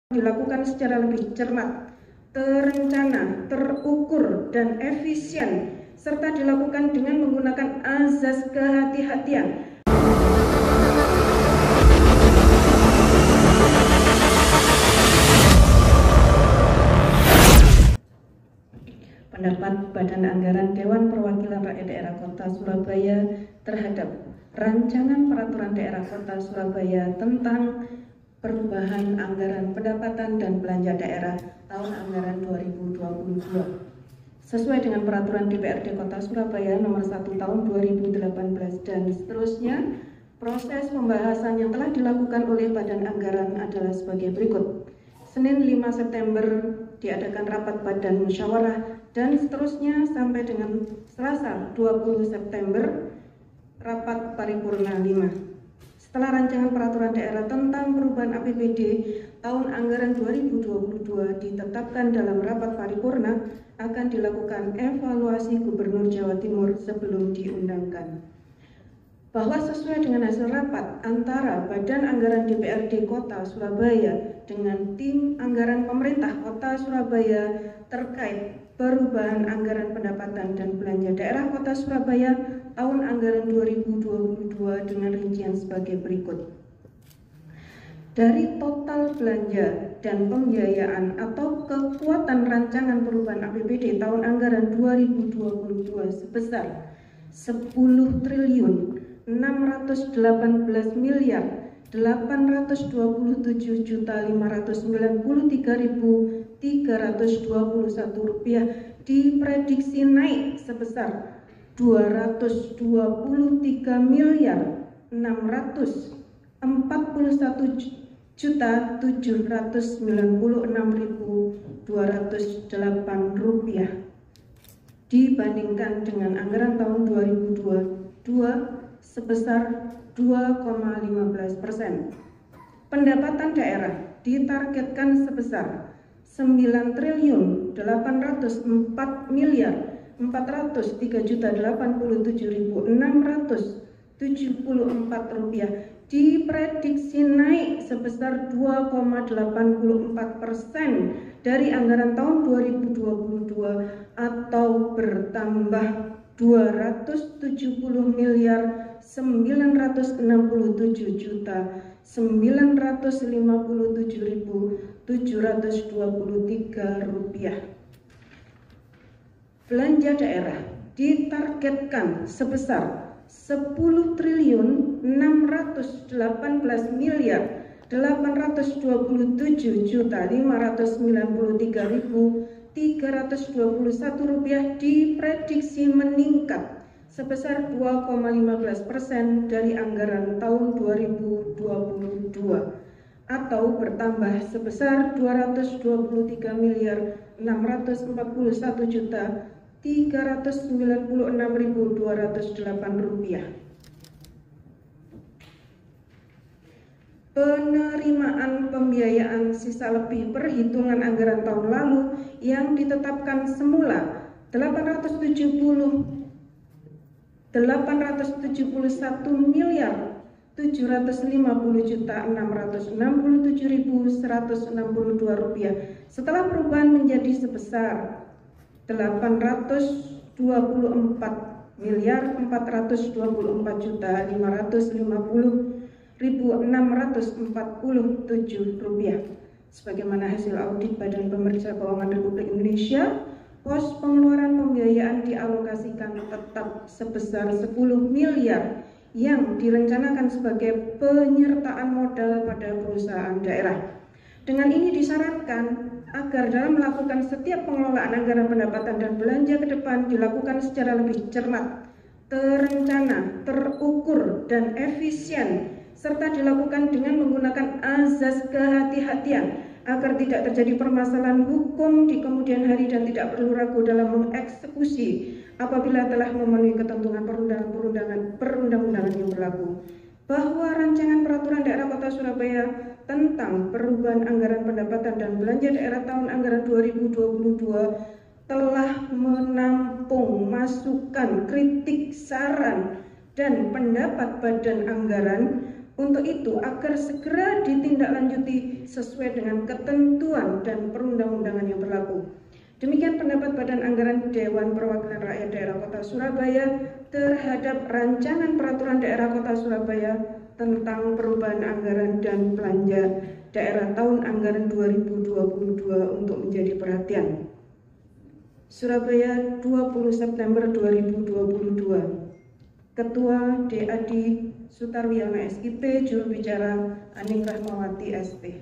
dilakukan secara lebih cermat, terencana, terukur, dan efisien, serta dilakukan dengan menggunakan azas kehati-hatian. Pendapat Badan Anggaran Dewan Perwakilan Rakyat Daerah Kota Surabaya terhadap Rancangan Peraturan Daerah Kota Surabaya tentang perubahan anggaran pendapatan dan belanja daerah tahun anggaran 2022. Sesuai dengan peraturan DPRD Kota Surabaya nomor 1 tahun 2018 dan seterusnya, proses pembahasan yang telah dilakukan oleh Badan Anggaran adalah sebagai berikut. Senin 5 September diadakan rapat Badan Musyawarah dan seterusnya sampai dengan Selasa 20 September rapat paripurna 5. Setelah rancangan peraturan daerah tentang perubahan APBD tahun anggaran 2022 ditetapkan dalam rapat paripurna, akan dilakukan evaluasi Gubernur Jawa Timur sebelum diundangkan. Bahwa sesuai dengan hasil rapat antara Badan Anggaran DPRD Kota Surabaya dengan tim anggaran pemerintah Kota Surabaya terkait perubahan anggaran pendapatan dan belanja daerah Kota Surabaya tahun anggaran 2022 dengan rincian sebagai berikut. Dari total belanja dan pembiayaan atau kekuatan rancangan perubahan APBD tahun anggaran 2022 sebesar 10 triliun 618 miliar 827.593.321 rupiah diprediksi naik sebesar 223 miliar 641.796.208 rupiah dibandingkan dengan anggaran tahun 2022 sebesar 2,15%. Pendapatan daerah ditargetkan sebesar 9 triliun 804 miliar 403.087.674 rupiah diprediksi naik sebesar 2,84% dari anggaran tahun 2022 atau bertambah 270 miliar 959.957.723 rupiah. Belanja daerah ditargetkan sebesar 10 triliun 618 miliar 829.593.321 rupiah diprediksi meningkat sebesar 2,15% dari anggaran tahun 2022 atau bertambah sebesar 223 miliar 641.396.208 rupiah. Penerimaan pembiayaan sisa lebih perhitungan anggaran tahun lalu yang ditetapkan semula 871 miliar 750.667.162 rupiah setelah perubahan menjadi sebesar 824 miliar 424.550.647 rupiah. Sebagaimana hasil audit Badan Pemeriksa Keuangan Republik Indonesia, pos pengeluaran pembiayaan dialokasikan tetap sebesar 10 miliar yang direncanakan sebagai penyertaan modal pada perusahaan daerah. Dengan ini disyaratkan agar dalam melakukan setiap pengelolaan anggaran pendapatan dan belanja ke depan dilakukan secara lebih cermat, terencana, terukur, dan efisien, serta dilakukan dengan menggunakan azas kehati-hatian agar tidak terjadi permasalahan hukum di kemudian hari dan tidak perlu ragu dalam mengeksekusi apabila telah memenuhi ketentuan perundang-undangan yang berlaku. Bahwa rancangan peraturan daerah Kota Surabaya tentang perubahan anggaran pendapatan dan belanja daerah tahun anggaran 2022 telah menampung masukan, kritik, saran, dan pendapat Badan Anggaran, Untuk itu, agar segera ditindaklanjuti sesuai dengan ketentuan dan perundang-undangan yang berlaku. Demikian pendapat Badan Anggaran Dewan Perwakilan Rakyat Daerah Kota Surabaya terhadap Rancangan Peraturan Daerah Kota Surabaya tentang perubahan anggaran dan belanja daerah tahun anggaran 2022 untuk menjadi perhatian. Surabaya, 20 September 2022. Ketua DAD Sutarwiono SIP, juru bicara Aning Rahmawati SP.